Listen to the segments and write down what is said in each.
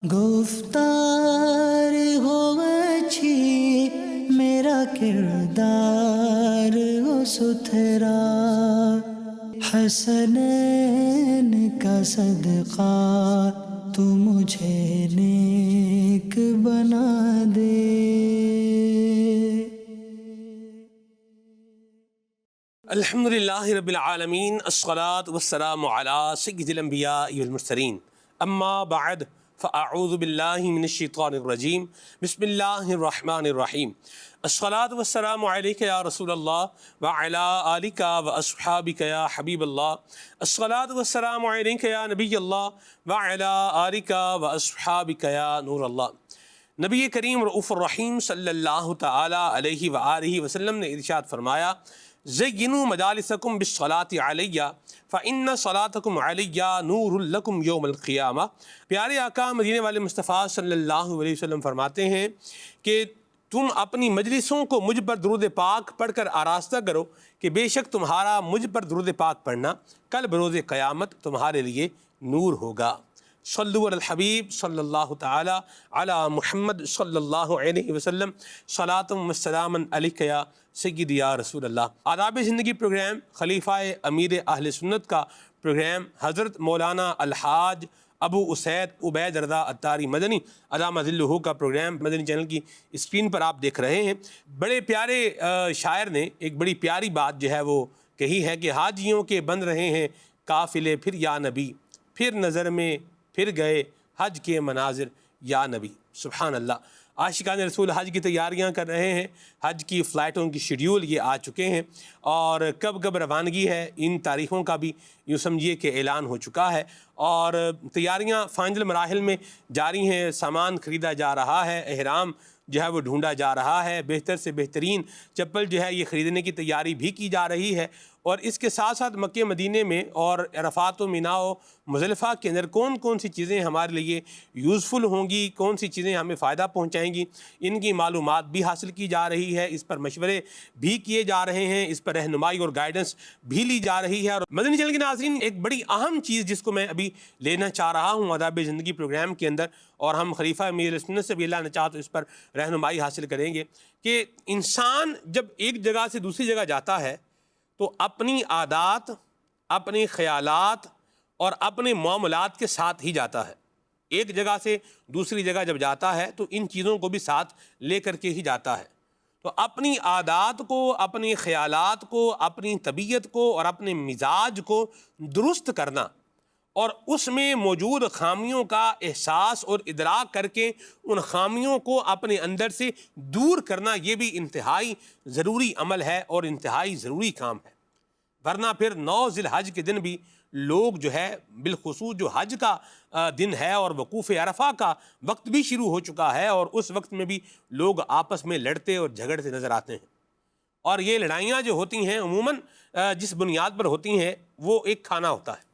گفتار ہو اچھی میرا کردار ہو ستھرا، حسنین کا صدقہ تو مجھے نیک بنا دے۔ الحمدللہ رب العالمین، الصلاة والسلام علی سید الانبیاء والمرسلین، اما بعد فاعوذ باللہ من الشیطان الرجیم، بسم اللہ الرحمن الرحیم۔ الصلاة والسلام علیک یا رسول اللہ وعلی آلک واصحابک یا حبیب اللہ۔ الصلاة والسلام علیک یا نبی اللہ وعلی آلک واصحابک یا نور اللہ۔ نبی کریم رؤوف الرحیم صلی اللہ تعالی علیہ وآلہ وسلم نے ارشاد فرمایا، زینوا مجالسکم بالصلاة علیہ فإن صلاتکم علیہ نور لکم یوم القیامہ۔ پیارے آقا مدینے والے مصطفیٰ صلی اللہ علیہ وسلم فرماتے ہیں کہ تم اپنی مجلسوں کو مجھ پر درود پاک پڑھ کر آراستہ کرو کہ بے شک تمہارا مجھ پر درود پاک پڑھنا کل بروز قیامت تمہارے لیے نور ہوگا۔ صلو علی الحبیب صلی اللہ تعالی علی محمد صلی اللہ علیہ وسلم، صلاۃ و سلاما علیک یا سیدی یا رسول اللہ۔ آداب زندگی پروگرام، خلیفہ امیر اہل سنت کا پروگرام، حضرت مولانا الحاج ابو اسید عبید رضا عطاری مدنی ادامہ ظلہ کا پروگرام مدنی چینل کی اسکرین پر آپ دیکھ رہے ہیں۔ بڑے پیارے شاعر نے ایک بڑی پیاری بات جو ہے وہ کہی ہے کہ حاجیوں کے بن رہے ہیں قافلے پھر یا نبی، پھر نظر میں پھر گئے حج کے مناظر یا نبی۔ سبحان اللہ۔ عاشقان رسول حج کی تیاریاں کر رہے ہیں، حج کی فلائٹوں کی شیڈیول یہ آ چکے ہیں، اور کب کب روانگی ہے ان تاریخوں کا بھی یوں سمجھیے کہ اعلان ہو چکا ہے، اور تیاریاں فائنل مراحل میں جاری ہیں۔ سامان خریدا جا رہا ہے، احرام جو ہے وہ ڈھونڈا جا رہا ہے، بہتر سے بہترین چپل جو ہے یہ خریدنے کی تیاری بھی کی جا رہی ہے، اور اس کے ساتھ ساتھ مکہ مدینے میں اور عرفات و مینا و مزدلفہ کے اندر کون کون سی چیزیں ہمارے لیے یوزفل ہوں گی، کون سی چیزیں ہمیں فائدہ پہنچائیں گی، ان کی معلومات بھی حاصل کی جا رہی ہے، اس پر مشورے بھی کیے جا رہے ہیں، اس پر رہنمائی اور گائیڈنس بھی لی جا رہی ہے۔ اور مدنی چینل کے ناظرین، ایک بڑی اہم چیز جس کو میں ابھی لینا چاہ رہا ہوں آداب زندگی پروگرام کے اندر، اور ہم خلیفہ امیر سنت سے بھی اللہ نے چاہا تو اس پر رہنمائی حاصل کریں گے، کہ انسان جب ایک جگہ سے دوسری جگہ جاتا ہے تو اپنی عادات، اپنے خیالات اور اپنے معاملات کے ساتھ ہی جاتا ہے۔ ایک جگہ سے دوسری جگہ جب جاتا ہے تو ان چیزوں کو بھی ساتھ لے کر کے ہی جاتا ہے۔ تو اپنی عادات کو، اپنے خیالات کو، اپنی طبیعت کو اور اپنے مزاج کو درست کرنا، اور اس میں موجود خامیوں کا احساس اور ادراک کر کے ان خامیوں کو اپنے اندر سے دور کرنا، یہ بھی انتہائی ضروری عمل ہے اور انتہائی ضروری کام ہے۔ ورنہ پھر 9 ذی الحج کے دن بھی لوگ جو ہے، بالخصوص جو حج کا دن ہے اور وقوف عرفہ کا وقت بھی شروع ہو چکا ہے، اور اس وقت میں بھی لوگ آپس میں لڑتے اور جھگڑتے نظر آتے ہیں، اور یہ لڑائیاں جو ہوتی ہیں عموماً جس بنیاد پر ہوتی ہیں وہ ایک کھانا ہوتا ہے۔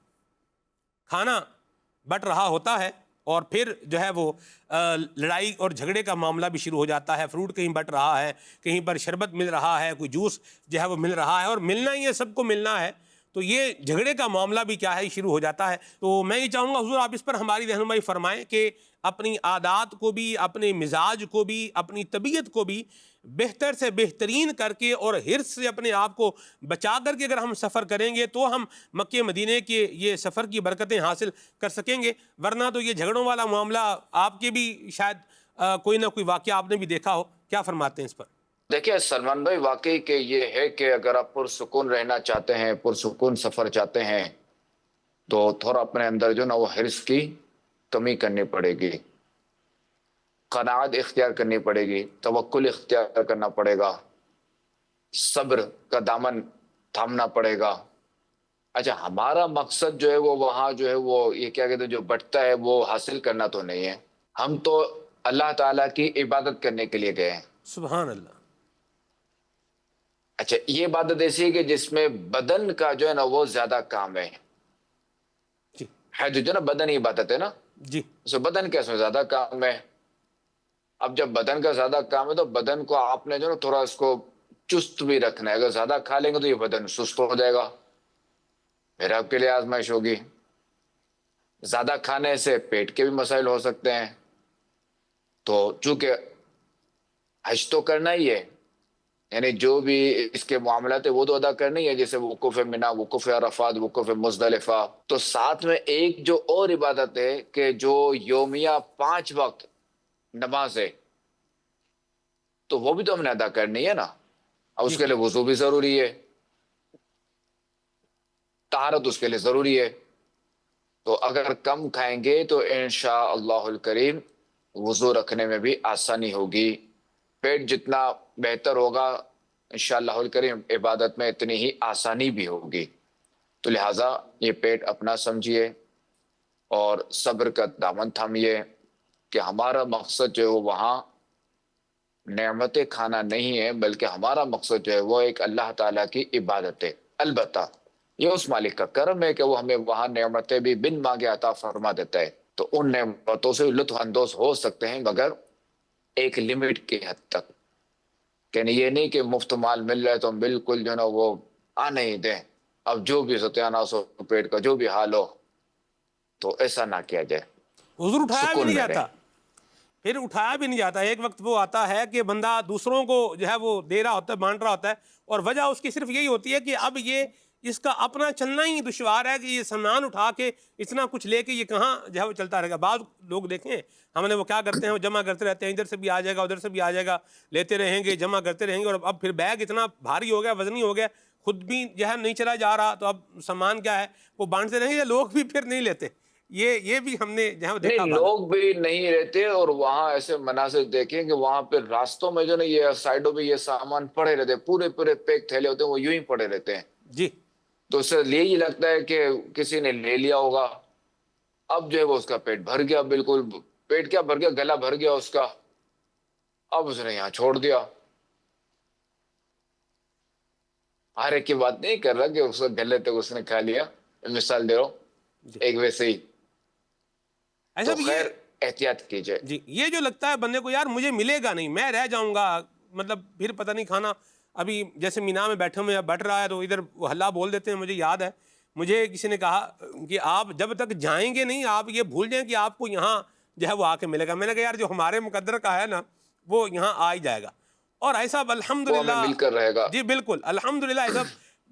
کھانا بٹ رہا ہوتا ہے اور پھر جو ہے وہ لڑائی اور جھگڑے کا معاملہ بھی شروع ہو جاتا ہے۔ فروٹ کہیں بٹ رہا ہے، کہیں پر شربت مل رہا ہے، کوئی جوس جو ہے وہ مل رہا ہے، اور ملنا ہی ہے، سب کو ملنا ہے، تو یہ جھگڑے کا معاملہ بھی کیا ہے شروع ہو جاتا ہے۔ تو میں یہ چاہوں گا حضور آپ اس پر ہماری رہنمائی فرمائیں کہ اپنی عادات کو بھی، اپنے مزاج کو بھی، اپنی طبیعت کو بھی بہتر سے بہترین کر کے اور حرص سے اپنے آپ کو بچا کر کے اگر ہم سفر کریں گے تو ہم مکہ مدینے کے یہ سفر کی برکتیں حاصل کر سکیں گے۔ ورنہ تو یہ جھگڑوں والا معاملہ آپ کے بھی شاید کوئی نہ کوئی واقعہ آپ نے بھی دیکھا ہو۔ کیا فرماتے ہیں اس پر؟ دیکھیے سلمان بھائی، واقعی کہ یہ ہے کہ اگر آپ پرسکون رہنا چاہتے ہیں، پرسکون سفر چاہتے ہیں، تو تھوڑا اپنے اندر جو نا وہ حرص کی کمی کرنی پڑے گی، قناعت اختیار کرنی پڑے گی، توکل اختیار کرنا پڑے گا، صبر کا دامن تھامنا پڑے گا۔ اچھا، ہمارا مقصد جو ہے وہ وہاں جو ہے وہ یہ کیا کہتے ہیں جو بٹتا ہے وہ حاصل کرنا تو نہیں ہے، ہم تو اللہ تعالیٰ کی عبادت کرنے کے لیے گئے ہیں۔ سبحان اللہ۔ اچھا، یہ عبادت ایسی ہے کہ جس میں بدن کا جو ہے نا وہ زیادہ کام ہے۔ جی حج جو نا بدن عبادت ہے نا، جی سو بدن کا اس میں زیادہ کام ہے۔ اب جب بدن کا زیادہ کام ہے تو بدن کو آپ نے جو نا تھوڑا اس کو چست بھی رکھنا ہے۔ اگر زیادہ کھا لیں گے تو یہ بدن سست ہو جائے گا، پھر آپ کے لیے آزمائش ہوگی۔ زیادہ کھانے سے پیٹ کے بھی مسائل ہو سکتے ہیں. تو چونکہ حج تو کرنا ہی ہے، یعنی جو بھی اس کے معاملات ہے وہ تو ادا کرنا ہی ہے، جیسے وقوف منا، وقوف عرفات، وقوف مزدلفہ. تو ساتھ میں ایک جو اور عبادت ہے کہ جو یومیہ 5 وقت نماز ہے، تو وہ بھی تو ہم نے ادا کرنی ہے نا. اور اس جی کے لیے وضو بھی ضروری ہے، طہارت اس کے لیے ضروری ہے. تو اگر کم کھائیں گے تو انشاءاللہ الکریم وضو رکھنے میں بھی آسانی ہوگی. پیٹ جتنا بہتر ہوگا انشاءاللہ الکریم عبادت میں اتنی ہی آسانی بھی ہوگی. تو لہٰذا یہ پیٹ اپنا سمجھیے اور صبر کا دامن تھامیے کہ ہمارا مقصد جو ہے وہ وہاں نعمتیں کھانا نہیں ہے، بلکہ ہمارا مقصد جو ہے وہ ایک اللہ تعالیٰ کی عبادت ہے. البتہ یہ اس مالک کا کرم ہے کہ وہ ہمیں وہاں نعمتیں بھی بن مانگے عطا فرما دیتا ہے. تو ان نعمتوں سے لطف اندوز ہو سکتے ہیں، مگر ایک لمٹ کی حد تک. کہ یہ نہیں کہ مفت مال مل رہا ہے تو ہم بالکل جو ہے نا وہ آنے ہی دیں، اب جو بھی ستیاناس ہو پیٹ کا جو بھی حال ہو، تو ایسا نہ کیا جائے. حضور اٹھایا بھی سکون نہیں میں جاتا، رہیں. پھر اٹھایا بھی نہیں جاتا. ایک وقت وہ آتا ہے کہ بندہ دوسروں کو جو ہے وہ دے رہا ہوتا ہے، بانٹ رہا ہوتا ہے، اور وجہ اس کی صرف یہی ہوتی ہے کہ اب یہ اس کا اپنا چلنا ہی دشوار ہے کہ یہ سامان اٹھا کے اتنا کچھ لے کے یہ کہاں جو ہے وہ چلتا رہے گا. بعض لوگ دیکھیں ہم نے وہ کیا کرتے ہیں، وہ جمع کرتے رہتے ہیں، ادھر سے بھی آ جائے گا ادھر سے بھی آ جائے گا، لیتے رہیں گے جمع کرتے رہیں گے، اور اب پھر بیگ اتنا بھاری ہو گیا، وزنی ہو گیا، خود بھی جو ہے نہیں چلا جا رہا، تو اب سامان کیا ہے وہ بانٹتے رہیں گے. لوگ بھی پھر نہیں لیتے. یہ بھی ہم نے جو ہے دیکھا نہیں، بعض. لوگ بھی نہیں رہتے. اور وہاں ایسے مناظر دیکھیں کہ وہاں پہ راستوں میں جو نا یہ سائڈوں پہ یہ سامان پڑے رہتے ہیں، پورے پورے پیک تھیلے ہوتے ہیں، وہ یوں ہی پڑے رہتے ہیں. جی تو اس سے یہی لگتا ہے کہ کسی نے لے لیا ہوگا. اب جو ہے وہ اس کا پیٹ بھر گیا، بالکل پیٹ کیا بھر گیا، گلا بھر گیا اس کا. اب اس نے یہاں چھوڑ دیا. ہر ایک کی بات نہیں کر رہا کہ اس کو گلے تک اس نے کھا لیا، مثال دے رہا ہوں جی ایک ویسے ہی. ایسا تو بھی یہ خیر احتیاط کیجئے. جی یہ جو لگتا ہے بندے کو یار مجھے ملے گا نہیں، میں رہ جاؤں گا، مطلب پھر پتہ نہیں کھانا. ابھی جیسے مینا میں بیٹھے ہوئے بٹ رہا ہے تو ادھر وہ ہلا بول دیتے ہیں. مجھے یاد ہے مجھے کسی نے کہا کہ آپ جب تک جائیں گے نہیں آپ یہ بھول جائیں کہ آپ کو یہاں جو ہے وہ آ کے ملے گا. میں نے کہا یار جو ہمارے مقدر کا ہے نا وہ یہاں آ ہی جائے گا. اور ایسا وہ ہمیں الحمدللہ، مل کر رہے گا. جی بالکل الحمدللہ. ایسا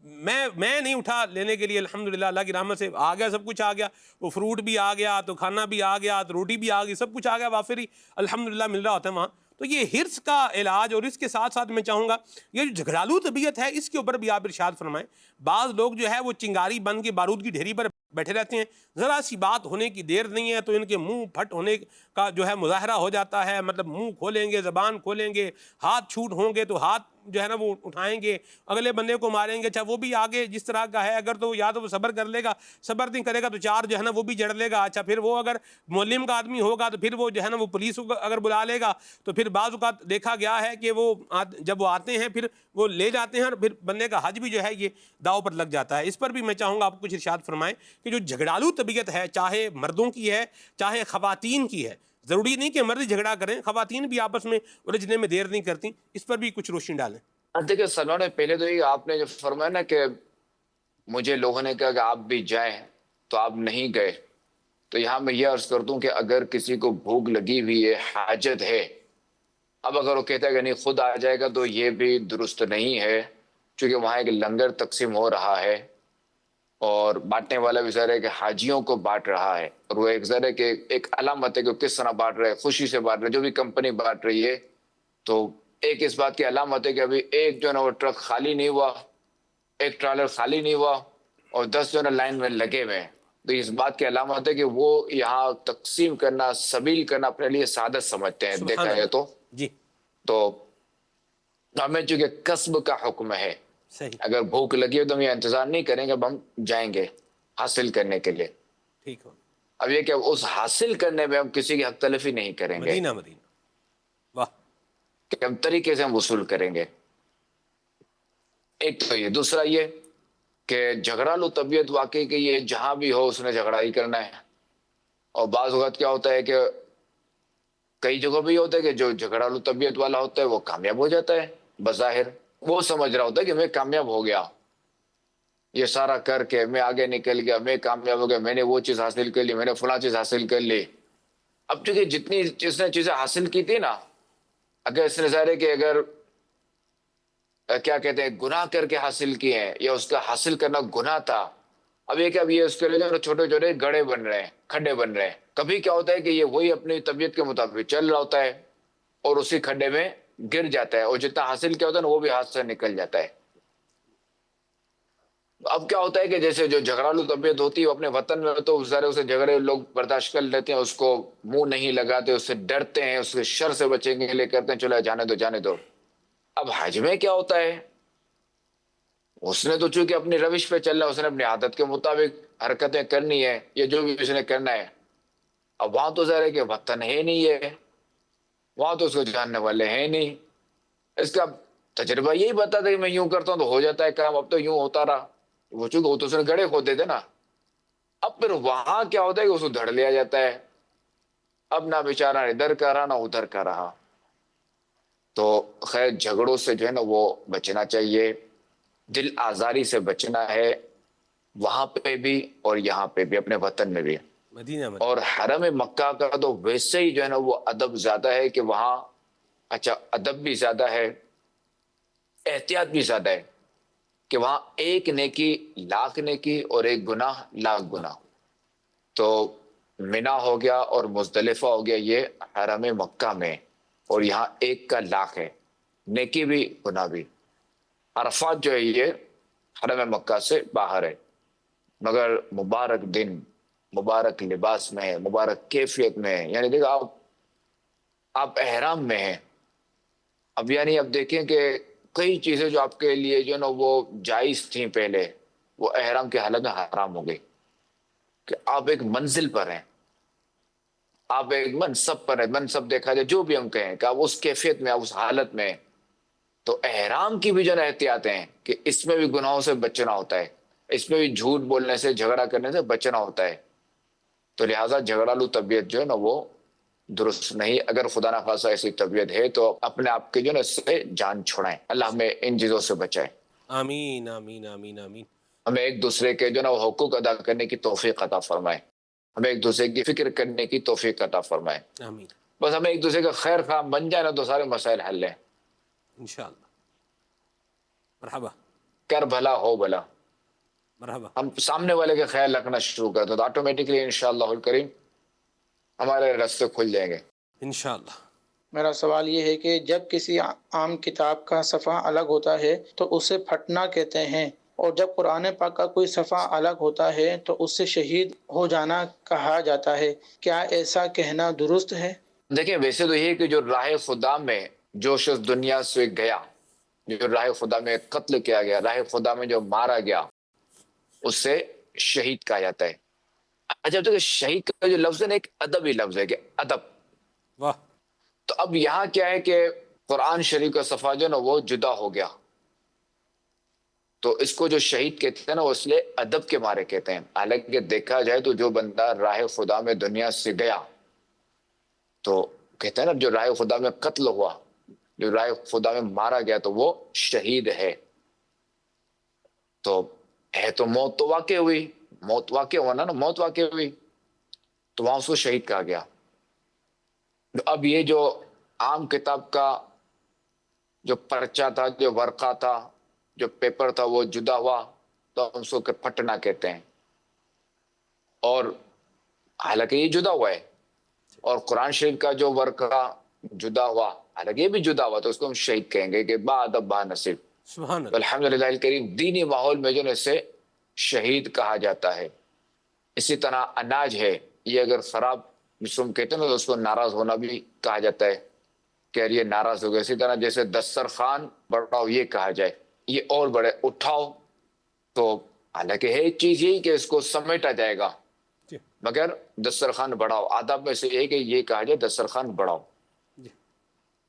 میں نہیں اٹھا لینے کے لیے، الحمدللہ اللہ کی رحمت سے آ گیا، سب کچھ آ گیا. وہ فروٹ بھی آ گیا، تو کھانا بھی آ گیا، تو روٹی بھی آ گئی، سب کچھ آ گیا. وافری الحمدللہ مل رہا ہوتا ہے وہاں. تو یہ حرص کا علاج، اور اس کے ساتھ ساتھ میں چاہوں گا یہ جو جھگڑالو طبیعت ہے اس کے اوپر بھی آپ ارشاد فرمائیں. بعض لوگ جو ہے وہ چنگاری بن کے بارود کی ڈھیری پر بیٹھے رہتے ہیں، ذرا سی بات ہونے کی دیر نہیں ہے تو ان کے منہ پھٹ ہونے کا جو ہے مظاہرہ ہو جاتا ہے. مطلب منہ کھولیں گے، زبان کھولیں گے، ہاتھ چھوٹ ہوں گے تو ہاتھ جو ہے نا وہ اٹھائیں گے، اگلے بندے کو ماریں گے. اچھا وہ بھی آگے جس طرح کا ہے، اگر تو یا تو وہ صبر کر لے گا، صبر نہیں کرے گا تو چار جو ہے نا وہ بھی جڑ لے گا. اچھا پھر وہ اگر معلم کا آدمی ہوگا تو پھر وہ جو ہے نا وہ پولیس کو اگر بلا لے گا تو پھر بعض اوقات دیکھا گیا ہے کہ وہ جب وہ آتے ہیں پھر وہ لے جاتے ہیں، اور پھر بندے کا حج بھی جو ہے یہ داؤ پر لگ جاتا ہے. اس پر بھی میں چاہوں گا آپ کچھ ارشاد فرمائیں کہ جو جھگڑالو طبیعت ہے، چاہے مردوں کی ہے چاہے خواتین کی ہے، ضروری نہیں کہ مرد جھگڑا کریں، خواتین بھی آپس میں الجھنے میں دیر نہیں کرتی، اس پر بھی کچھ روشنی ڈالیں. دیکھیں سلمان نے پہلے تو یہ آپ نے جو فرمایا نا کہ مجھے لوگوں نے کہا کہ آپ بھی جائیں تو آپ نہیں گئے. تو یہاں میں یہ عرض کر دوں کہ اگر کسی کو بھوک لگی ہوئی ہے، حاجت ہے، اب اگر وہ کہتا ہے کہ نہیں خود آ جائے گا تو یہ بھی درست نہیں ہے. چونکہ وہاں ایک لنگر تقسیم ہو رہا ہے اور بانٹنے والا بھی ظاہر ہے کہ حاجیوں کو بانٹ رہا ہے. اور وہ ایک ظاہر ہے کہ ایک علامت ہے کہ کس طرح بانٹ رہے ہیں، خوشی سے بانٹ رہے ہیں. جو بھی کمپنی بانٹ رہی ہے تو ایک اس بات کی علامت ہے کہ ابھی ایک جو ہے نا وہ ٹرک خالی نہیں ہوا، ایک ٹرالر خالی نہیں ہوا، اور 10 جو ہے نا لائن میں لگے ہوئے ہیں. تو اس بات کی علامت ہے کہ وہ یہاں تقسیم کرنا، سبیل کرنا اپنے لیے سعادت سمجھتے ہیں سبحان دیکھا ہے. اللہ. جی تو ہمیں چونکہ کسب کا حکم ہے، صحیح، اگر بھوک لگی ہو تو ہم یہ انتظار نہیں کریں گے، اب ہم جائیں گے حاصل کرنے کے لیے. ٹھیک ہو. اب یہ کہ اس حاصل کرنے میں ہم کسی کی حق تلفی نہیں کریں گے مدینہ مدینہ، واہ. کہ ہم طریقے سے ہم وصول کریں گے. ایک تو یہ، دوسرا یہ کہ جھگڑالو طبیعت واقعی کہ یہ جہاں بھی ہو اس نے جھگڑا ہی کرنا ہے. اور بعض اوقات کیا ہوتا ہے کہ کئی جگہوں پہ یہ ہوتا ہے کہ جو جھگڑالو طبیعت والا ہوتا ہے وہ کامیاب ہو جاتا ہے. بظاہر وہ سمجھ رہا ہوتا ہے کہ میں کامیاب ہو گیا، یہ سارا کر کے میں آگے نکل گیا، میں کامیاب ہو گیا، میں نے وہ چیز حاصل کر لی، میں نے فلاں چیز حاصل کر لی. اب چونکہ جتنی اس نے چیزیں حاصل کی تھی نا، اگر اس نے ظاہر ہے کہ اگر کیا کہتے ہیں گناہ کر کے حاصل کیے ہیں یا اس کا حاصل کرنا گناہ تھا، اب یہ کہ اب یہ اس کے لیے چھوٹے چھوٹے گڑھے بن رہے ہیں، کھڈے بن رہے ہیں. کبھی کیا ہوتا ہے کہ یہ وہی اپنی طبیعت کے مطابق چل رہا ہوتا ہے اور اسی کھڈے میں گر جاتا ہے، اور جتنا حاصل کیا ہوتا ہے نا وہ بھی ہاتھ سے نکل جاتا ہے. اب کیا ہوتا ہے کہ جیسے جو جھگڑالو طبیعت ہوتی ہے وہ اپنے وطن میں تو سارے اسے جھگڑے لوگ برداشت کر لیتے ہیں، اس کو منہ نہیں لگاتے، اس سے ڈرتے ہیں، اس کے شر سے بچیں کے لیے کرتے ہیں چلو جانے دو جانے دو. اب حج میں کیا ہوتا ہے، اس نے تو چونکہ اپنی روش پہ چل رہا ہے، اس نے اپنی عادت کے مطابق حرکتیں کرنی ہے یا جو بھی اس نے کرنا ہے. اب وہاں تو ظاہر ہے کہ وطن ہے نہیں ہے، وہاں تو اس کو جاننے والے ہیں نہیں. اس کا تجربہ یہی بتاتا ہے کہ میں یوں کرتا ہوں تو ہو جاتا ہے کام. اب تو یوں ہوتا رہا، وہ چونکہ وہ تو اس نے گڑھے کھودے تھے نا. اب پھر وہاں کیا ہوتا ہے کہ اس کو دھڑ لیا جاتا ہے. اب نہ بیچارہ ادھر کا رہا نہ ادھر کا رہا. تو خیر جھگڑوں سے جو ہے نا وہ بچنا چاہیے، دل آزاری سے بچنا ہے، وہاں پہ بھی اور یہاں پہ بھی، اپنے وطن میں بھی. مدینہ اور حرم مکہ کا تو ویسے ہی جو ہے نا وہ ادب زیادہ ہے کہ وہاں اچھا ادب بھی زیادہ ہے، احتیاط بھی زیادہ ہے کہ وہاں ایک نیکی لاکھ نیکی اور ایک گناہ لاکھ گناہ. تو منا ہو گیا اور مزدلفہ ہو گیا یہ حرم مکہ میں، اور یہاں ایک کا لاکھ ہے، نیکی بھی گناہ بھی. عرفات جو ہے یہ حرم مکہ سے باہر ہے، مگر مبارک دن، مبارک لباس میں ہے، مبارک کیفیت میں ہے. یعنی دیکھو آپ احرام میں ہیں. اب یعنی اب دیکھیں کہ کئی چیزیں جو آپ کے لیے جو نا وہ جائز تھیں پہلے، وہ احرام کی حالت میں حرام ہو گئی. کہ آپ ایک منزل پر ہیں، آپ ایک منصب پر ہیں، منصب دیکھا جائے جو بھی ہم کہیں کہ آپ اس کیفیت میں، آپ اس حالت میں. تو احرام کی بھی جو نا احتیاط ہیں کہ اس میں بھی گناہوں سے بچنا ہوتا ہے، اس میں بھی جھوٹ بولنے سے، جھگڑا کرنے سے بچنا ہوتا ہے. تو لہٰذا جھگڑالو طبیعت جو ہے نا وہ درست نہیں. اگر خدا نہ خواستہ ایسی طبیعت ہے تو اپنے آپ کے جو ہے نا اس سے جان چھوڑائیں. اللہ ہمیں ان چیزوں سے بچائے. آمین آمین آمین آمین. ہمیں ایک دوسرے کے جو ہے نا حقوق ادا کرنے کی توفیق عطا فرمائے، ہمیں ایک دوسرے کی فکر کرنے کی توفیق عطا فرمائے. آمین بس ہمیں ایک دوسرے کا خیر خواہ بن جائے نا تو سارے مسائل حل ہیں. انشاءاللہ. مرحبا کر بھلا ہو بھلا. مرحبا. ہم سامنے والے کا خیال رکھنا شروع کر دو تو آٹومیٹکلی انشاءاللہ الکریم ہمارے راستے کھل جائیں گے انشاءاللہ. میرا سوال یہ ہے کہ جب کسی عام کتاب کا صفحہ الگ ہوتا ہے تو اسے پھٹنا کہتے ہیں، اور جب قرآن پاک کا کوئی صفحہ الگ ہوتا ہے تو اس سے شہید ہو جانا کہا جاتا ہے. کیا ایسا کہنا درست ہے؟ دیکھیں ویسے تو یہ کہ جو راہ خدا میں جو شخص دنیا سے گیا، جو راہ خدا میں قتل کیا گیا، راہ خدا میں جو مارا گیا، اس سے شہید کہا جاتا ہے. اچھا تو شہید کا جو لفظ ہے نا ایک ادبی لفظ ہے کہ ادب. واہ. تو اب یہاں کیا ہے کہ قرآن شریف کا صفحہ جو نا وہ جدا ہو گیا، تو اس کو جو شہید کہتے ہیں نا وہ اس لیے ادب کے مارے کہتے ہیں. حالانکہ دیکھا جائے تو جو بندہ راہ خدا میں دنیا سے گیا تو کہتے ہیں نا جو راہ خدا میں قتل ہوا، جو راہ خدا میں مارا گیا تو وہ شہید ہے. تو ہے تو موت تو واقع ہوئی، موت واقع ہونا نا، موت واقع ہوئی تو وہاں اس کو شہید کہا گیا. اب یہ جو عام کتاب کا جو پرچہ تھا، جو ورقہ تھا، جو پیپر تھا وہ جدا ہوا تو ہم اس کو پھٹنا کہتے ہیں. اور حالانکہ یہ جدا ہوا ہے، اور قرآن شریف کا جو ورقہ جدا ہوا حالانکہ یہ بھی جدا ہوا تو اس کو ہم شہید کہیں گے کہ با ادب با نصیب. سبحان تو اللہ. الحمدللہ الکریم دینی ماحول میں جو ہے اسے شہید کہا جاتا ہے. اسی طرح اناج ہے، یہ اگر خراب جس کو ہم کہتے ہیں نا تو اس کو ناراض ہونا بھی کہا جاتا ہے کہ یار یہ ناراض ہو گیا. اسی طرح جیسے دسترخوان بڑھاؤ یہ کہا جائے، یہ اور بڑے اٹھاؤ. تو حالانکہ ہے چیز یہی کہ اس کو سمیٹا جائے گا، جی مگر دسترخوان بڑھاؤ آداب میں سے یہ کہ یہ کہا جائے دسترخوان بڑھاؤ، جی.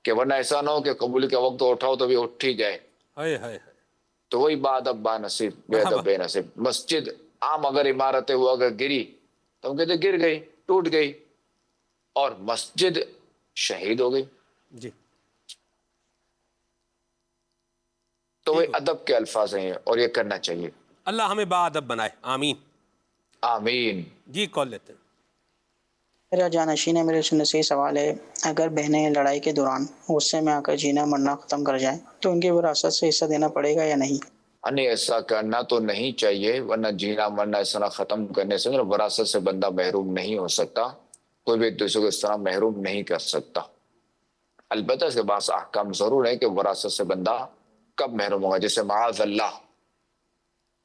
کہ ورنہ ایسا نہ ہو کہ قبول کے وقت تو اٹھاؤ تو بھی اٹھ ہی جائے. ہائے ہائے ہائے. تو وہی با ادب با نصیب، بے مرحبا. ادب بے نصیب. مسجد عام اگر عمارت ہے وہ اگر گری تو ہم کہتے گر گئی، ٹوٹ گئی، اور مسجد شہید ہو گئی. جی تو وہ ٹھیک ہو. ادب کے الفاظ ہیں اور یہ کرنا چاہیے. اللہ ہمیں باادب بنائے، آمین۔ آمین۔ جی کال لیتے ہیں۔ میرا جانشین ہے، میرے سننے سے سوال ہے، اگر بہنیں لڑائی کے دوران غصے میں آ کر جینا مرنا ختم کر جائیں تو ان کی وراثت سے حصہ دینا پڑے گا یا نہیں؟ نہیں، ایسا کرنا تو نہیں چاہیے، ورنہ جینا مرنا اس طرح ختم کرنے سے وراثت سے بندہ محروم نہیں ہو سکتا، کوئی بھی دوسرے کو اس طرح محروم نہیں کر سکتا۔ البتہ اس کے بعض احکام ضرور ہے کہ وراثت سے بندہ کب محروم ہوگا، جیسے معاذ اللہ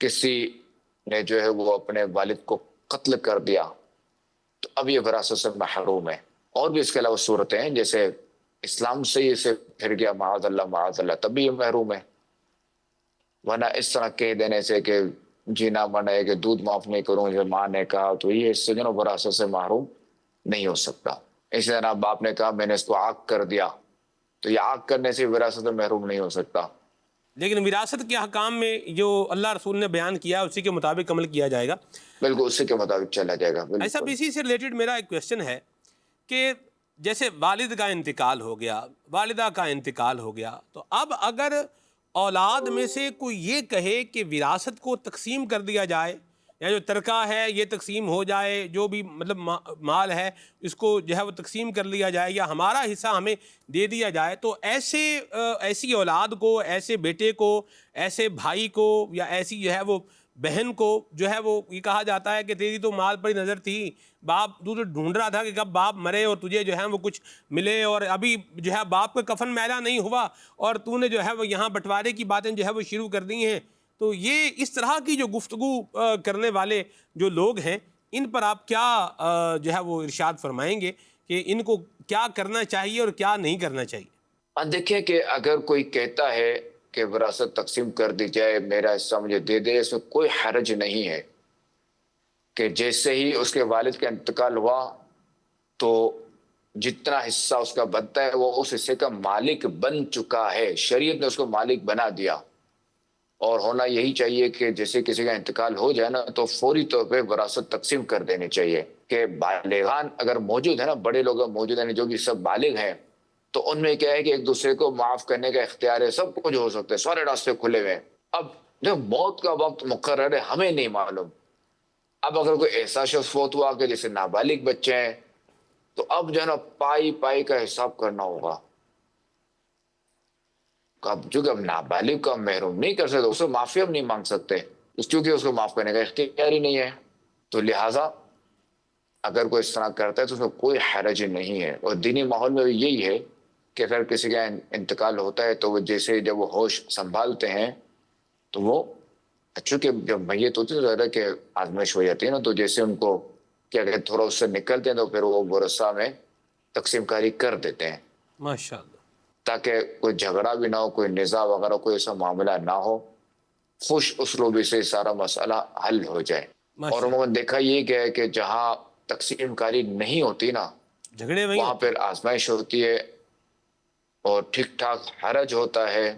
کسی نے جو ہے وہ اپنے والد کو قتل کر دیا تو اب یہ وراثت سے محروم ہے۔ اور بھی اس کے علاوہ صورتیں ہیں، جیسے اسلام سے ہی اسے پھر گیا معاذ اللہ تب بھی یہ محروم ہے، ورنہ اس طرح کہہ دینے سے کہ جینا مرنا ہے کہ دودھ معاف نہیں کروں جب ماں نے کہا تو یہ اس سے جو وراثت سے محروم نہیں ہو سکتا۔ اسی طرح باپ نے کہا میں نے اس کو عاق کر دیا تو یہ عاق کرنے سے وراثت سے محروم نہیں ہو سکتا۔ لیکن وراثت کے احکام میں جو اللہ رسول نے بیان کیا اسی کے مطابق عمل کیا جائے گا۔ بالکل اسی کے مطابق چلا جائے گا۔ ایسا بھی اسی سے ریلیٹڈ میرا ایک کویشچن ہے کہ جیسے والد کا انتقال ہو گیا، والدہ کا انتقال ہو گیا، تو اب اگر اولاد میں سے کوئی یہ کہے کہ وراثت کو تقسیم کر دیا جائے، یا جو ترکہ ہے یہ تقسیم ہو جائے، جو بھی مطلب مال ہے اس کو جو ہے وہ تقسیم کر لیا جائے یا ہمارا حصہ ہمیں دے دیا جائے، تو ایسی اولاد کو، ایسے بیٹے کو، ایسے بھائی کو یا ایسی جو ہے وہ بہن کو جو ہے وہ یہ کہا جاتا ہے کہ تیری تو مال پر نظر تھی، باپ تو ڈھونڈ رہا تھا کہ کب باپ مرے اور تجھے جو ہے وہ کچھ ملے، اور ابھی جو ہے باپ کا کفن میلا نہیں ہوا اور تو نے جو ہے وہ یہاں بٹوارے کی باتیں جو ہے وہ شروع کر دی ہیں۔ تو یہ اس طرح کی جو گفتگو کرنے والے جو لوگ ہیں ان پر آپ کیا جو ہے وہ ارشاد فرمائیں گے کہ ان کو کیا کرنا چاہیے اور کیا نہیں کرنا چاہیے؟ دیکھیں کہ اگر کوئی کہتا ہے کہ وراثت تقسیم کر دی جائے، میرا حصہ مجھے دے دے، اس میں کوئی حرج نہیں ہے کہ جیسے ہی اس کے والد کا انتقال ہوا تو جتنا حصہ اس کا بنتا ہے وہ اس حصے کا مالک بن چکا ہے، شریعت نے اس کو مالک بنا دیا۔ اور ہونا یہی چاہیے کہ جیسے کسی کا انتقال ہو جائے نا تو فوری طور پہ وراثت تقسیم کر دینی چاہیے، کہ بالغان اگر موجود ہے نا، بڑے لوگ موجود ہیں جو بھی سب بالغ ہیں، تو ان میں کیا ہے کہ ایک دوسرے کو معاف کرنے کا اختیار ہے، سب کچھ ہو سکتا ہے، سارے راستے کھلے ہوئے ہیں۔ اب جو موت کا وقت مقرر ہے ہمیں نہیں معلوم، اب اگر کوئی ایسا شخص فوت ہوا کہ جیسے نابالغ بچے ہیں تو اب جو ہے نا پائی کا حساب کرنا ہوگا۔ اب چونکہ اب نابالغ کو ہم محروم نہیں کر سکتے، اسے معافی ہم نہیں مانگ سکتے کیونکہ اس کو معاف کرنے کا اختیار ہی نہیں ہے، تو لہٰذا اگر کوئی اس طرح کرتا ہے تو اس میں کوئی حرج نہیں ہے۔ اور دینی ماحول میں بھی یہی ہے کہ اگر کسی کا انتقال ہوتا ہے تو وہ جیسے جب وہ ہوش سنبھالتے ہیں تو وہ چونکہ جب میت ہوتی ہے تو کہ آزمائش ہو جاتی ہے نا، تو جیسے ان کو کیا کہتے تھوڑا اس سے نکلتے ہیں تو پھر وہ ورثہ میں تقسیم کاری کر دیتے ہیں، ماشاءاللہ، تاکہ کوئی جھگڑا بھی نہ ہو، کوئی نزاع وغیرہ کوئی ایسا معاملہ نہ ہو، خوش اسلوبی سے سارا مسئلہ حل ہو جائے۔ اور عموماً دیکھا یہ گیا ہے کہ جہاں تقسیم کاری نہیں ہوتی نا جھگڑے وہاں پھر آزمائش ہوتی ہے اور ٹھیک ٹھاک حرج ہوتا ہے،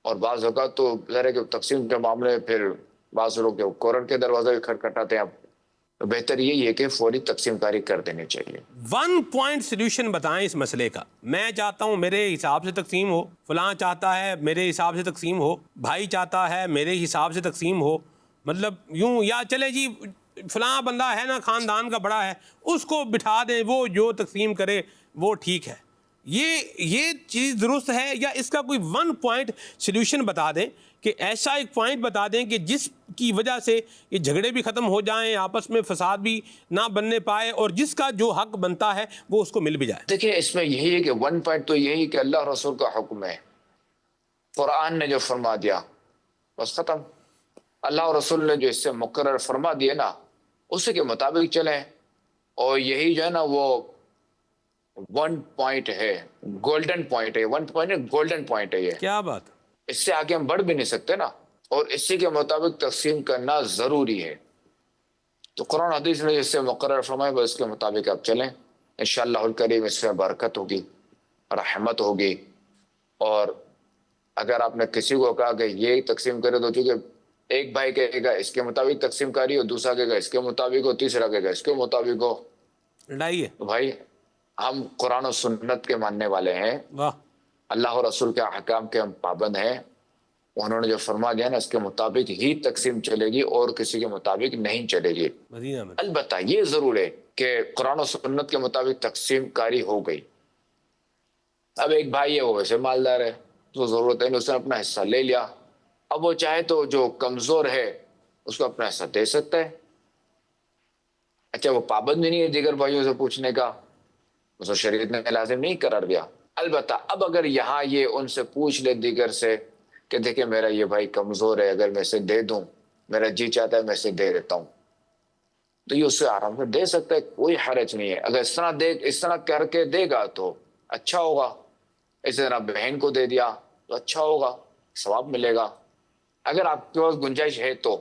اور بعض اوقات تو ظاہر ہے کہ تقسیم کے معاملے پھر بعض لوگ جو کورٹ کے دروازے بھی کھٹکھٹاتے ہیں، تو بہتر یہی ہے کہ فوری تقسیم کاری کر دینی چاہیے۔ 1 پوائنٹ سلیوشن بتائیں اس مسئلے کا۔ میں چاہتا ہوں میرے حساب سے تقسیم ہو، فلاں چاہتا ہے میرے حساب سے تقسیم ہو، بھائی چاہتا ہے میرے حساب سے تقسیم ہو، مطلب یوں، یا چلے جی فلاں بندہ ہے نا خاندان کا بڑا ہے اس کو بٹھا دیں، وہ جو تقسیم کرے وہ ٹھیک ہے۔ یہ چیز درست ہے، یا اس کا کوئی 1 پوائنٹ سلیوشن بتا دیں کہ ایسا ایک پوائنٹ بتا دیں کہ جس کی وجہ سے یہ جھگڑے بھی ختم ہو جائیں، آپس میں فساد بھی نہ بننے پائے، اور جس کا جو حق بنتا ہے وہ اس کو مل بھی جائے۔ دیکھیں اس میں یہی ہے کہ 1 پوائنٹ تو یہی کہ اللہ رسول کا حکم ہے، قرآن نے جو فرما دیا بس ختم۔ اللہ اور رسول نے جو اس سے مقرر فرما دیے نا اسی کے مطابق چلیں، اور یہی جو ہے نا وہ 1 پوائنٹ ہے، گولڈن پوائنٹ ہے، 1 پوائنٹ گولڈن پوائنٹ ہے۔ یہ کیا بات، اس سے آگے ہم بڑھ بھی نہیں سکتے نا، اور اسی کے مطابق تقسیم کرنا ضروری ہے۔ تو قرآن حدیث نے جس سے مقرر فرمائے بس اس کے مطابق آپ چلیں، انشاءاللہ الکریم اس میں برکت ہوگی، رحمت ہوگی۔ اور اگر آپ نے کسی کو کہا کہ یہ تقسیم کرے تو چونکہ ایک بھائی کہے گا اس کے مطابق تقسیم کاری ہو، دوسرا کہے گا اس کے مطابق ہو، تیسرا کہے گا اس کے مطابق ہو، لڑائی ہے۔ تو بھائی ہم قرآن و سنت کے ماننے والے ہیں، واہ، اللہ اور رسول کے احکام کے ہم پابند ہیں، انہوں نے جو فرما دیا نا اس کے مطابق ہی تقسیم چلے گی اور کسی کے مطابق نہیں چلے گی. مدینہ میں البتہ یہ ضرور ہے کہ قرآن و سنت کے مطابق تقسیم کاری ہو گئی. اب ایک بھائی ہے وہ ویسے مالدار ہے تو ضرورت ہے اس نے اپنا حصہ لے لیا. اب وہ چاہے تو جو کمزور ہے اس کو اپنا حصہ دے سکتا ہے. اچھا وہ پابند بھی نہیں ہے دیگر بھائیوں سے پوچھنے کا, اس کو شریعت نے لازم نہیں قرار دیا. البتہ اب اگر یہاں یہ ان سے پوچھ لے دیگر سے کہ دیکھیں میرا یہ بھائی کمزور ہے, اگر میں اسے دے دوں, میرا جی چاہتا ہے میں اسے دے دیتا ہوں, تو یہ اس سے آرام سے دے سکتا ہے, کوئی حرج نہیں ہے. اگر اس طرح کر کے دے گا تو اچھا ہوگا. اسی طرح بہن کو دے دیا تو اچھا ہوگا, ثواب ملے گا اگر آپ کے پاس گنجائش ہے تو.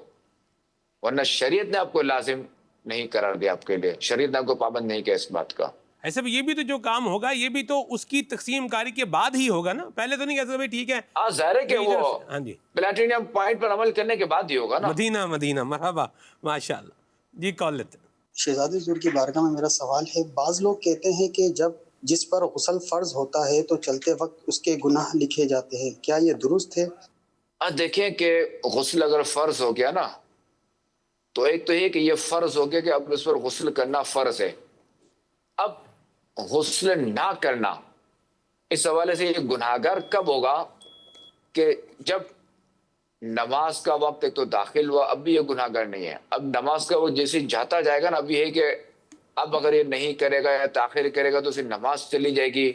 ورنہ شریعت نے آپ کو لازم نہیں قرار دیا, آپ کے لیے شریعت نے آپ کو پابند نہیں کیا اس بات کا. ایسے بھی یہ بھی تو جو کام ہوگا یہ بھی تو اس کی تقسیم کاری کے بعد ہی ہوگا نا, پہلے تو نہیں کہہ سکتے بھائی ٹھیک ہے. ظاہر ہے کہ وہ ہاں جی پلیٹینیم پوائنٹ پر عمل کرنے کے بعد ہی ہوگا نا. مدینہ مرحبا ماشاء اللہ. جی کال لیتے ہیں. شہزادی حضور کی بارگاہ میں میرا سوال ہے, بعض لوگ کہتے ہیں کہ جب جس پر غسل فرض ہوتا ہے تو چلتے وقت اس کے گناہ لکھے جاتے ہیں, کیا یہ درست ہے؟ دیکھیں کہ غسل اگر فرض ہو گیا نا تو ایک تو یہ کہ یہ فرض ہو گیا کہ اب اس پر غسل کرنا فرض ہے. اب غسل نہ کرنا اس حوالے سے یہ گناہگار کب ہوگا کہ جب نماز کا وقت ایک تو داخل ہوا, اب بھی یہ گناہگار نہیں ہے. اب نماز کا وقت جیسے جاتا جائے گا نا, اب یہ ہے کہ اب اگر یہ نہیں کرے گا یا تاخیر کرے گا تو اسے نماز چلی جائے گی,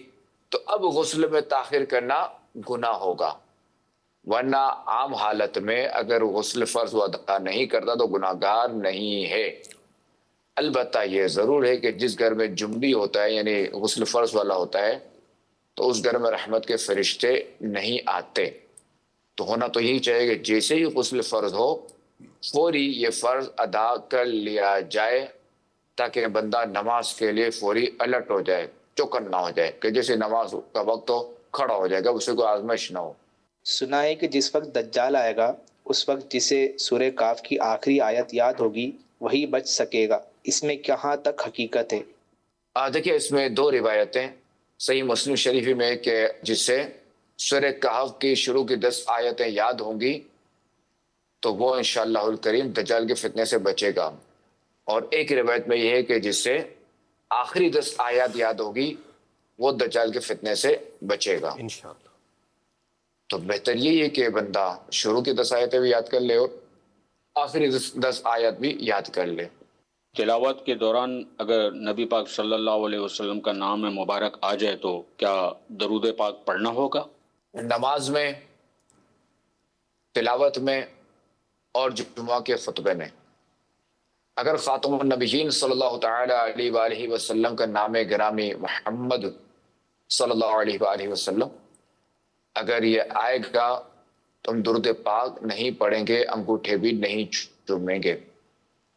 تو اب غسل میں تاخیر کرنا گناہ ہوگا. ورنہ عام حالت میں اگر غسل فرض و ادا نہیں کرتا تو گناہگار نہیں ہے. البتہ یہ ضرور ہے کہ جس گھر میں جنبی ہوتا ہے یعنی غسل فرض والا ہوتا ہے تو اس گھر میں رحمت کے فرشتے نہیں آتے. تو ہونا تو یہی چاہیے کہ جیسے ہی غسل فرض ہو فوری یہ فرض ادا کر لیا جائے تاکہ بندہ نماز کے لیے فوری الرٹ ہو جائے, چوکن نہ ہو جائے کہ جیسے نماز کا وقت ہو کھڑا ہو جائے گا, اسے کوئی آزمائش نہ ہو. سنا ہے کہ جس وقت دجال آئے گا اس وقت جسے سورہ کاف کی آخری آیت یاد ہوگی وہی بچ سکے گا, اس میں کہاں تک حقیقت ہے؟ دیکھیے اس میں دو روایتیں صحیح مسلم شریف میں کہ جس سے سورہ کہف کی شروع کی 10 آیتیں یاد ہوں گی تو وہ انشاءاللہ الکریم دجال کے فتنے سے بچے گا. اور ایک روایت میں یہ ہے کہ جس سے آخری 10 آیات یاد ہوگی وہ دجال کے فتنے سے بچے گا انشاءاللہ. تو بہتر یہی ہے کہ بندہ شروع کی 10 آیتیں بھی یاد کر لے اور آخری 10 آیات بھی یاد کر لے. تلاوت کے دوران اگر نبی پاک صلی اللہ علیہ وسلم کا نام مبارک آ جائے تو کیا درود پاک پڑھنا ہوگا؟ نماز میں, تلاوت میں اور جمعہ کے خطبے میں اگر خاتم النبیین صلی اللہ تعالی علیہ وآلہ وسلم کا نام گرامی محمد صلی اللہ علیہ وآلہ وسلم اگر یہ آئے گا تو ہم درود پاک نہیں پڑھیں گے, انگوٹھے بھی نہیں چومیں گے.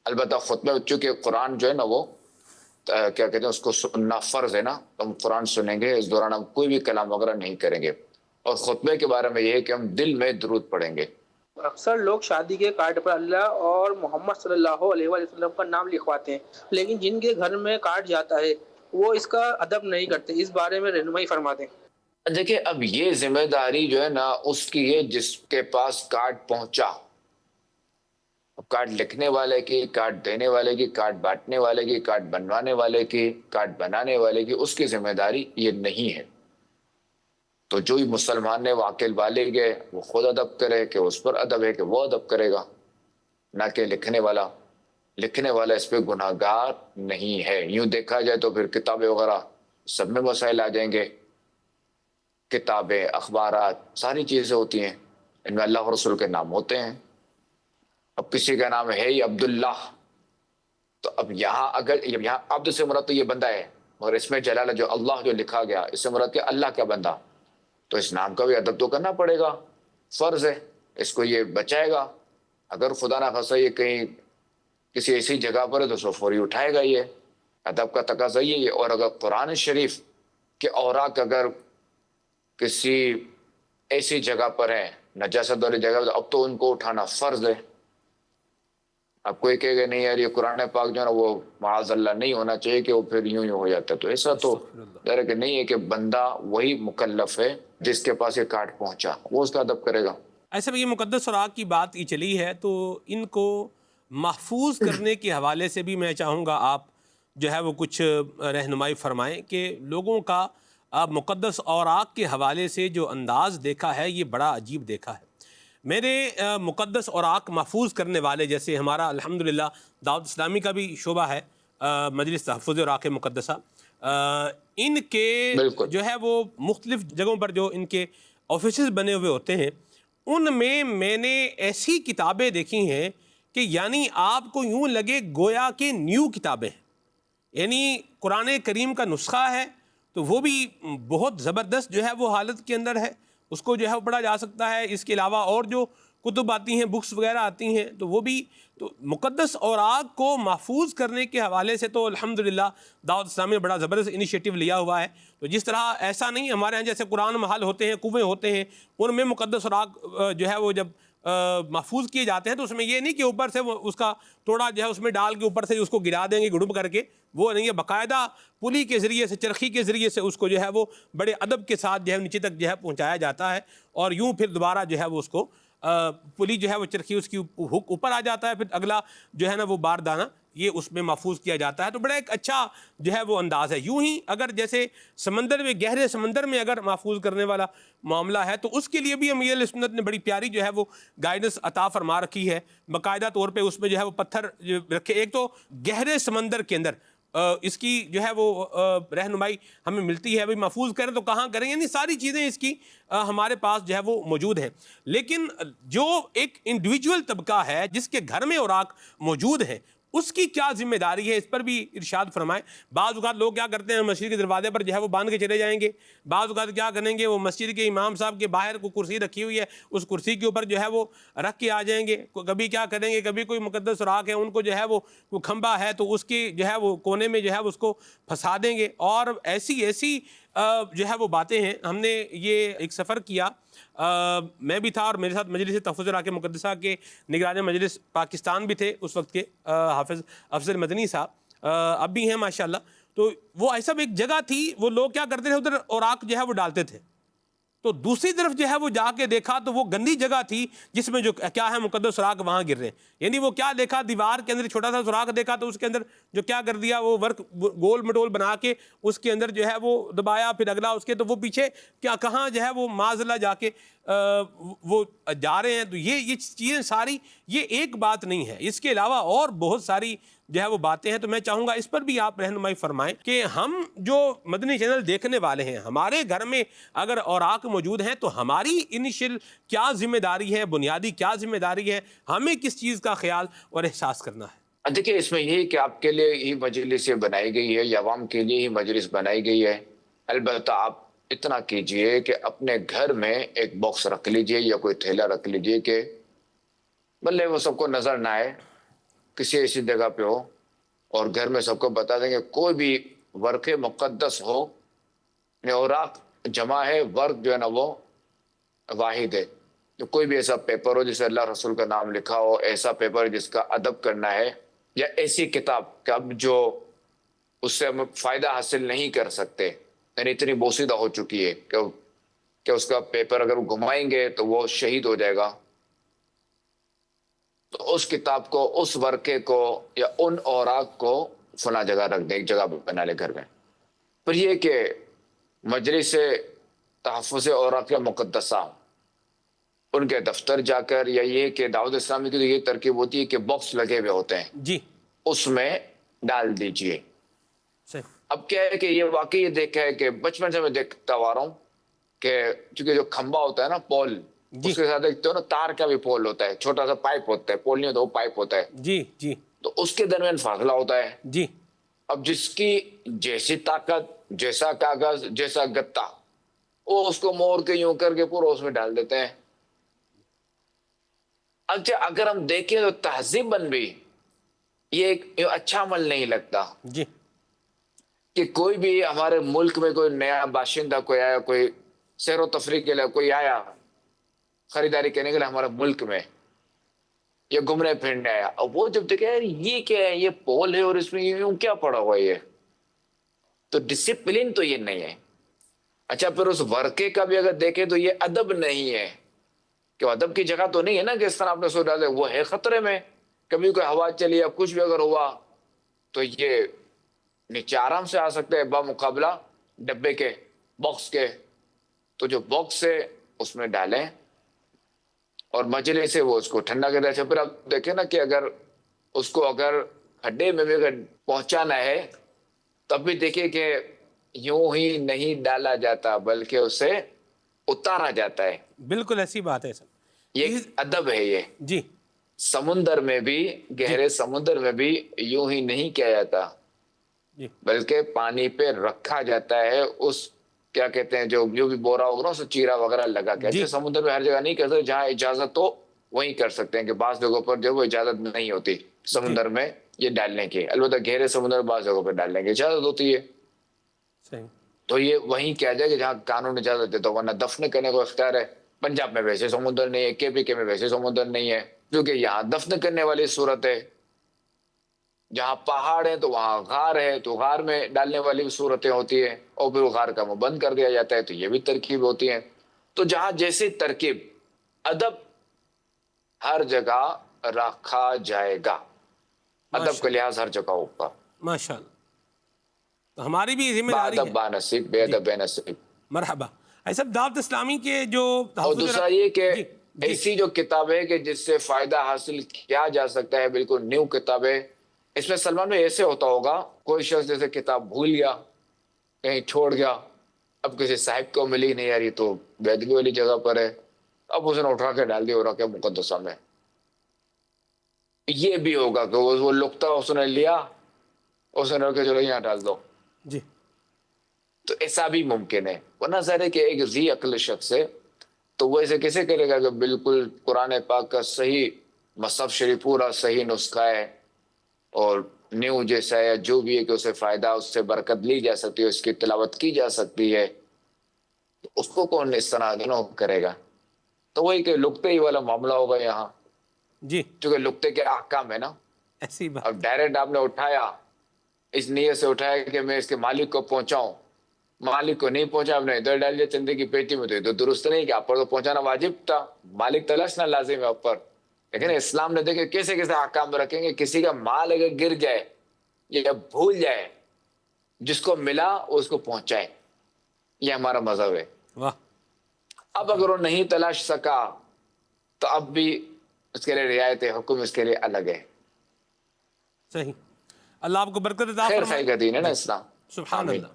البتہ خطبے میں چونکہ قرآن جو ہے نا وہ کیا کہتے ہیں اس کو سننا فرض ہے نا, تو ہم قرآن سنیں گے, اس دوران ہم کوئی بھی کلام وغیرہ نہیں کریں گے. اور خطبے کے بارے میں یہ ہے کہ ہم دل میں درود پڑھیں گے. اکثر لوگ شادی کے کارڈ پر اللہ اور محمد صلی اللہ علیہ وسلم کا نام لکھواتے ہیں, لیکن جن کے گھر میں کارڈ جاتا ہے وہ اس کا ادب نہیں کرتے, اس بارے میں رہنمائی فرما دیں. دیکھیں اب یہ ذمہ داری جو ہے نا اس کی ہے جس کے پاس کارڈ پہنچا. کارڈ لکھنے والے کی, کارڈ دینے والے کی, کارڈ بانٹنے والے کی, کارڈ بنوانے والے کی, کارڈ بنانے والے کی, اس کی ذمہ داری یہ نہیں ہے. تو جو ہی مسلمان نے واکل والے گئے وہ خود ادب کرے کہ اس پر ادب ہے کہ وہ ادب کرے گا, نہ کہ لکھنے والا. لکھنے والا اس پہ گناہ گار نہیں ہے. یوں دیکھا جائے تو پھر کتابیں وغیرہ سب میں مسائل آ جائیں گے. کتابیں, اخبارات, ساری چیزیں ہوتی ہیں, ان میں اللہ اور رسول کے نام ہوتے ہیں. اب کسی کا نام ہے ہی عبداللہ, تو اب یہاں اگر یہاں عبد سے مراد تو یہ بندہ ہے, اور اس میں جلالہ جو اللہ جو لکھا گیا اس سے مراد کہ اللہ کا بندہ, تو اس نام کا بھی ادب تو کرنا پڑے گا, فرض ہے. اس کو یہ بچائے گا. اگر خدا نہ خاصہ یہ کہیں کسی ایسی جگہ پر ہے تو اس کو فوری اٹھائے گا. یہ ادب کا تقاضا یہ ہے. اور اگر قرآن شریف کے اوراق اگر کسی ایسی جگہ پر ہیں, نجاست والی جگہ پر, اب تو ان کو اٹھانا فرض ہے. اب کوئی کہے گا نہیں یار یہ قرآن پاک جو ہے نا وہ معاذ اللہ نہیں ہونا چاہیے کہ وہ پھر یوں ہو جاتا ہے, تو ایسا تو ظاہر کہ نہیں ہے کہ بندہ وہی مکلف ہے جس کے پاس یہ کارڈ پہنچا, وہ اس کا ادب کرے گا. ایسا بھی یہ مقدس اوراق کی بات کی چلی ہے تو ان کو محفوظ کرنے کے حوالے سے بھی میں چاہوں گا آپ جو ہے وہ کچھ رہنمائی فرمائیں کہ لوگوں کا مقدس اوراق کے حوالے سے جو انداز دیکھا ہے یہ بڑا عجیب دیکھا ہے۔ میرے مقدس اوراق محفوظ کرنے والے جیسے ہمارا الحمدللہ دعوت اسلامی کا بھی شعبہ ہے، مجلس تحفظ اوراق مقدسہ، ان کے جو ہے وہ مختلف جگہوں پر جو ان کے آفیسز بنے ہوئے ہوتے ہیں ان میں نے ایسی کتابیں دیکھی ہیں کہ یعنی آپ کو یوں لگے گویا کہ نیو کتابیں ہیں، یعنی قرآن کریم کا نسخہ ہے تو وہ بھی بہت زبردست جو ہے وہ حالت کے اندر ہے، اس کو جو ہے وہ پڑھا جا سکتا ہے۔ اس کے علاوہ اور جو کتب آتی ہیں، بکس وغیرہ آتی ہیں تو وہ بھی، تو مقدس اوراق کو محفوظ کرنے کے حوالے سے تو الحمدللہ دعوت اسلامی نے بڑا زبردست انیشیٹو لیا ہوا ہے۔ تو جس طرح ایسا نہیں ہمارے ہاں جیسے قرآن محل ہوتے ہیں، کنویں ہوتے ہیں، ان میں مقدس اوراق جو ہے وہ جب محفوظ کیے جاتے ہیں تو اس میں یہ نہیں کہ اوپر سے وہ اس کا توڑا جو ہے اس میں ڈال کے اوپر سے اس کو گرا دیں گے گڑب کر کے، وہ نہیں ہے، باقاعدہ پلی کے ذریعے سے، چرخی کے ذریعے سے اس کو جو ہے وہ بڑے ادب کے ساتھ جو ہے نیچے تک جو ہے پہنچایا جاتا ہے، اور یوں پھر دوبارہ جو ہے وہ اس کو پلی جو ہے وہ چرخی اس کی ہک اوپر آ جاتا ہے، پھر اگلا جو ہے نا وہ بار دانہ یہ اس میں محفوظ کیا جاتا ہے۔ تو بڑا ایک اچھا جو ہے وہ انداز ہے۔ یوں ہی اگر جیسے سمندر میں، گہرے سمندر میں اگر محفوظ کرنے والا معاملہ ہے تو اس کے لیے بھی امیر اہل سنت نے بڑی پیاری جو ہے وہ گائیڈنس عطا فرما رکھی ہے، باقاعدہ طور پہ اس میں جو ہے وہ پتھر رکھے۔ ایک تو گہرے سمندر کے اندر اس کی جو ہے وہ رہنمائی ہمیں ملتی ہے، بھئی محفوظ کریں تو کہاں کریں، یعنی ساری چیزیں اس کی ہمارے پاس جو ہے وہ موجود ہیں۔ لیکن جو ایک انڈیویجول طبقہ ہے جس کے گھر میں اوراق موجود ہیں اس کی کیا ذمہ داری ہے، اس پر بھی ارشاد فرمائیں۔ بعض اوقات لوگ کیا کرتے ہیں، مسجد کے دروازے پر جو ہے وہ باندھ کے چلے جائیں گے، بعض اوقات کیا کریں گے، وہ مسجد کے امام صاحب کے باہر کوئی کرسی رکھی ہوئی ہے اس کرسی کے اوپر جو ہے وہ رکھ کے آ جائیں گے، کبھی کیا کریں گے، کبھی کوئی مقدس اوراق ہے ان کو جو ہے وہ کوئی کھمبا ہے تو اس کی جو ہے وہ کونے میں جو ہے اس کو پھنسا دیں گے، اور ایسی جو ہے وہ باتیں ہیں۔ ہم نے یہ ایک سفر کیا، میں بھی تھا اور میرے ساتھ مجلس تحفظ اوراق مقدسہ کے نگران مجلس پاکستان بھی تھے اس وقت کے، حافظ افضل مدنی صاحب اب بھی ہیں ماشاءاللہ۔ تو وہ ایسا ایک جگہ تھی، وہ لوگ کیا کرتے تھے ادھر اوراق جو ہے وہ ڈالتے تھے، تو دوسری طرف جو ہے وہ جا کے دیکھا تو وہ گندی جگہ تھی جس میں جو کیا ہے مقدس سراغ وہاں گر رہے ہیں، یعنی وہ کیا دیکھا، دیوار کے اندر چھوٹا سا سراغ دیکھا تو اس کے اندر جو کیا کر دیا، وہ ورک گول مٹول بنا کے اس کے اندر جو ہے وہ دبایا، پھر اگلا اس کے، تو وہ پیچھے کیا کہاں جو ہے وہ معاذ اللہ جا کے وہ جا رہے ہیں۔ تو یہ چیزیں ساری، یہ ایک بات نہیں ہے، اس کے علاوہ اور بہت ساری جو ہے وہ باتیں ہیں۔ تو میں چاہوں گا اس پر بھی آپ رہنمائی فرمائیں کہ ہم جو مدنی چینل دیکھنے والے ہیں، ہمارے گھر میں اگر اوراق موجود ہیں تو ہماری انیشل کیا ذمہ داری ہے، بنیادی کیا ذمہ داری ہے، ہمیں کس چیز کا خیال اور احساس کرنا ہے؟ دیکھیے اس میں یہی کہ آپ کے لیے ہی مجلس بنائی گئی ہے یا عوام کے لیے ہی مجلس بنائی گئی ہے، البتہ آپ اتنا کیجئے کہ اپنے گھر میں ایک باکس رکھ لیجئے یا کوئی تھیلا رکھ لیجئے کہ بلے وہ سب کو نظر نہ آئے، کسی ایسی جگہ پہ ہو، اور گھر میں سب کو بتا دیں کہ کوئی بھی ورق مقدس ہو، یعنی اوراق جمع ہے، ورق جو ہے نا وہ واحد ہے، تو کوئی بھی ایسا پیپر ہو جس سے اللہ رسول کا نام لکھا ہو، ایسا پیپر جس کا ادب کرنا ہے، یا ایسی کتاب کہ اب جو اس سے ہم فائدہ حاصل نہیں کر سکتے، یعنی اتنی بوسیدہ ہو چکی ہے کہ اس کا پیپر اگر وہ گھمائیں گے تو وہ شہید ہو جائے گا، تو اس کتاب کو، اس ورقے کو یا ان اوراق کو فلاں جگہ رکھ دیں، ایک جگہ بنا لے گھر میں۔ پھر یہ کہ مجلس تحفظ اوراق مقدسہ ان کے دفتر جا کر، یا یہ کہ دعوت اسلامی کی تو یہ ترکیب ہوتی ہے کہ باکس لگے ہوئے ہوتے ہیں، جی اس میں ڈال دیجئے۔ صحیح۔ اب کیا ہے کہ یہ واقعی یہ دیکھا ہے کہ بچپن سے میں دیکھتا آ رہا ہوں کہ چونکہ جو کھمبا ہوتا ہے نا، پول، اس کے ساتھ دیکھتے ہو نا تار کا بھی پول ہوتا ہے، چھوٹا سا پائپ ہوتا ہے، پول نہیں ہوتا، وہ پائپ ہوتا ہے، جی جی تو اس کے درمیان فاصلہ ہوتا ہے۔ جی اب جس کی جیسی طاقت، جیسا کاغذ، جیسا گتا، وہ اس کو موڑ کے یوں کر کے پورا اس میں ڈال دیتے ہیں۔ اچھا اگر ہم دیکھیں تو تہذیباً بھی یہ ایک اچھا عمل نہیں لگتا جی کہ کوئی بھی ہمارے ملک میں کوئی نیا باشندہ کوئی آیا، کوئی سیر و تفریح کے لیے کوئی آیا، خریداری کرنے کے لیے ہمارے ملک میں، یا گھومنے پھرنے آیا، اور وہ جب دیکھے یار یہ کیا ہے، یہ پول ہے اور اس میں یوں کیا پڑا ہوا ہے، یہ تو ڈسپلن تو یہ نہیں ہے۔ اچھا پھر اس ورقے کا بھی اگر دیکھیں تو یہ ادب نہیں ہے کہ ادب کی جگہ تو نہیں ہے نا کہ اس طرح آپ نے سوچ ڈالے. وہ ہے خطرے میں, کبھی کوئی ہوا چلی یا کچھ بھی اگر ہوا تو یہ نیچے آرام سے آ سکتے ہیں بمقابلہ ڈبے کے, باکس کے. تو جو باکس ہے اس میں ڈالیں اور مجلے سے وہ اس کو ٹھنڈا کر دیں. پھر آپ دیکھیں نا کہ اگر اس کو اگر کھڈے میں بھی اگر پہنچانا ہے تب بھی دیکھیں کہ یوں ہی نہیں ڈالا جاتا بلکہ اسے اتارا جاتا ہے. بالکل ایسی بات ہے سر, یہ ادب ہے. یہ جی سمندر میں بھی, گہرے سمندر میں بھی یوں ہی نہیں کیا جاتا جی بلکہ پانی پہ رکھا جاتا ہے. اس کیا کہتے ہیں جو بھی بورا ہوگا اسے چیرا وغیرہ لگا کے. ایسے سمندر میں ہر جگہ نہیں کر سکتے, جہاں اجازت ہو وہیں کر سکتے ہیں, کہ بعض جگہوں پر جو وہ اجازت نہیں ہوتی سمندر میں یہ ڈالنے کی. البتہ گہرے سمندر میں بعض جگہوں پہ ڈالنے کی اجازت ہوتی ہے. صحیح, تو یہ وہیں کیا جائے کہ جہاں قانون اجازت دیتا ہو, ورنہ دفن کرنے کو اختیار ہے. پنجاب میں ویسے سمندر نہیں ہے, KPK میں ویسے سمندر نہیں ہے, کیونکہ یہاں دفن کرنے والی صورت ہے. جہاں پہاڑ ہے تو وہاں غار ہے, تو غار میں ڈالنے والی صورتیں ہوتی ہیں, اور پھر غار کا منہ بند کر دیا جاتا ہے. تو یہ بھی ترکیب ہوتی ہیں. تو جہاں جیسی ترکیب, ادب ہر جگہ رکھا جائے گا. ادب کا لحاظ ہر جگہ ہوگا. ماشاء اللہ. تو ہماری بھی ذمہ داری ادب ہے. با نصیب, بے ادب بے نصیب. مرحبا. ایسا دعوت اسلامی کے جو اور دوسرا یہ کہ جی ایسی جو کتاب ہے کہ جس سے فائدہ حاصل کیا جا سکتا ہے, بالکل نیو کتاب ہے. اس میں سلمان میں ایسے ہوتا ہوگا, کوئی شخص جیسے کتاب بھول گیا, کہیں چھوڑ گیا, اب کسی صاحب کو ملی نہیں, یار یہ تو بیدگی والی جگہ پر ہے, اب اس نے اٹھا کے ڈال دیا اور رکھا مقدسہ میں. یہ بھی ہوگا کہ وہ لقطہ اس نے لیا, اس نے رکھ کے چلو یہاں ڈال دو. جی تو ایسا بھی ممکن ہے. ورنہ ظاہر ہے کہ ایک ذی عقل شخص ہے تو وہ ایسے کیسے کرے گا کہ بالکل قرآن پاک کا صحیح مصحف شریف پورا صحیح نسخہ ہے اور نیو جیسا ہے, جو بھی ہے کہ اسے فائدہ, اس سے برکت لی جا سکتی ہے, اس کی تلاوت کی جا سکتی ہے, اس کو کون اس طرح کرے گا؟ تو وہی کہ لقطے ہی والا معاملہ ہوگا یہاں, جی کیونکہ لقطے کے احکام ہے نا. ایسی بات. اب ڈائریکٹ آپ نے اٹھایا, اس نیت سے اٹھایا کہ میں اس کے مالک کو پہنچاؤں, مالک کو نہیں پہنچا, آپ نے ادھر ڈال دیا چندے کی پیٹی میں, تو یہ تو درست نہیں کہ آپ پر تو پہنچانا واجب تھا, مالک تلاشنا لازم ہے آپ پر. لیکن اسلام نے دیکھے کیسے کیسے احکام رکھیں گے. کسی کا مال اگر گر جائے یا بھول جائے, جس کو ملا اس کو پہنچائے, یہ ہمارا مذہب ہے. واہ. اب اگر وہ نہیں تلاش سکا تو اب بھی اس کے لیے رعایت حکم اس کے لیے الگ ہے. صحیح. اللہ آپ کو برکت عطا خیر فرمائے. خائی کا دین ہے نا اسلام. سبحان اللہ,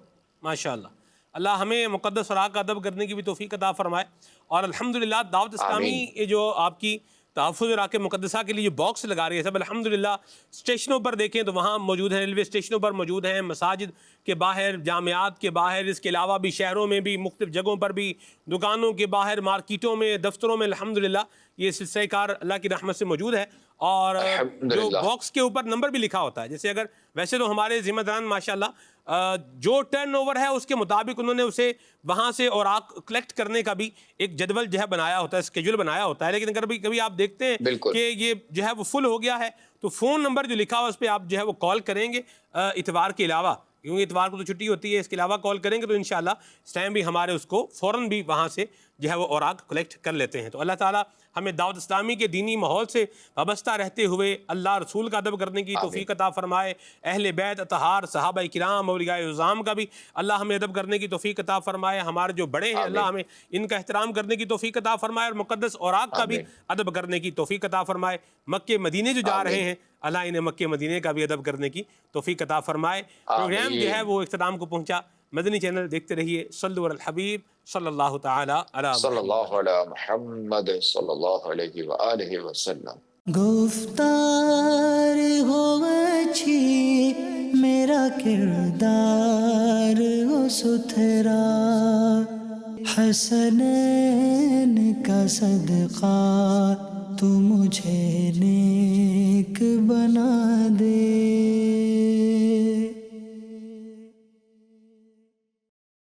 ماشاء اللہ. اللہ ہمیں مقدس راہ کا ادب کرنے کی بھی توفیق عطا فرمائے. اور الحمدللہ دعوت اسلامی یہ جو آپ کی تحفظ راہ مقدسہ کے لیے جو باکس لگا رہی ہے سب, الحمدللہ اسٹیشنوں پر دیکھیں تو وہاں موجود ہیں, ریلوے اسٹیشنوں پر موجود ہیں, مساجد کے باہر, جامعات کے باہر, اس کے علاوہ بھی شہروں میں بھی, مختلف جگہوں پر بھی, دکانوں کے باہر, مارکیٹوں میں, دفتروں میں, الحمدللہ یہ سلسلہ کار اللہ کی رحمت سے موجود ہے. اور جو باکس کے اوپر نمبر بھی لکھا ہوتا ہے, جیسے اگر ویسے تو ہمارے ذمہ داران ماشاءاللہ جو ٹرن اوور ہے اس کے مطابق انہوں نے اسے وہاں سے اوراق کلیکٹ کرنے کا بھی ایک جدول جو ہے بنایا ہوتا ہے, اسکیجول بنایا ہوتا ہے. لیکن اگر کبھی آپ دیکھتے ہیں کہ یہ جو ہے وہ فل ہو گیا ہے تو فون نمبر جو لکھا ہوا اس پہ آپ جو ہے وہ کال کریں گے اتوار کے علاوہ, کیونکہ اتوار کو تو چھٹی ہوتی ہے, اس کے علاوہ کال کریں گے تو انشاءاللہ اس ٹائم بھی ہمارے اس کو فوراً بھی وہاں سے جو ہے وہ اوراق کلیکٹ کر لیتے ہیں. تو اللہ تعالیٰ ہمیں دعوت اسلامی کے دینی ماحول سے وابستہ رہتے ہوئے اللہ رسول کا ادب کرنے کی توفیق عطا فرمائے. اہل بیت اطہار, صحابہ کرام, اولیاء اعظام کا بھی اللہ ہمیں ادب کرنے کی توفیق عطا فرمائے. ہمارے جو بڑے ہیں اللہ ہمیں ان کا احترام کرنے کی توفیق عطا فرمائے, اور مقدس اوراق کا بھی ادب کرنے کی توفیق عطا فرمائے. مکے مدینے جو جا رہے ہیں اللہ انہیں مکے مدینے کا بھی ادب کرنے کی توفیق عطا فرمائے. پروگرام جو ہے وہ اختتام کو پہنچا. مدنی چینل دیکھتے رہیے. صلو علی الحبیب صلی اللہ تعالی علی محمد صلی اللہ علیہ وآلہ وسلم. گفتار ہو اچھی, میرا کردار ہو ستھرا, حسنین کا صدقہ تو مجھے نیک بنا دے.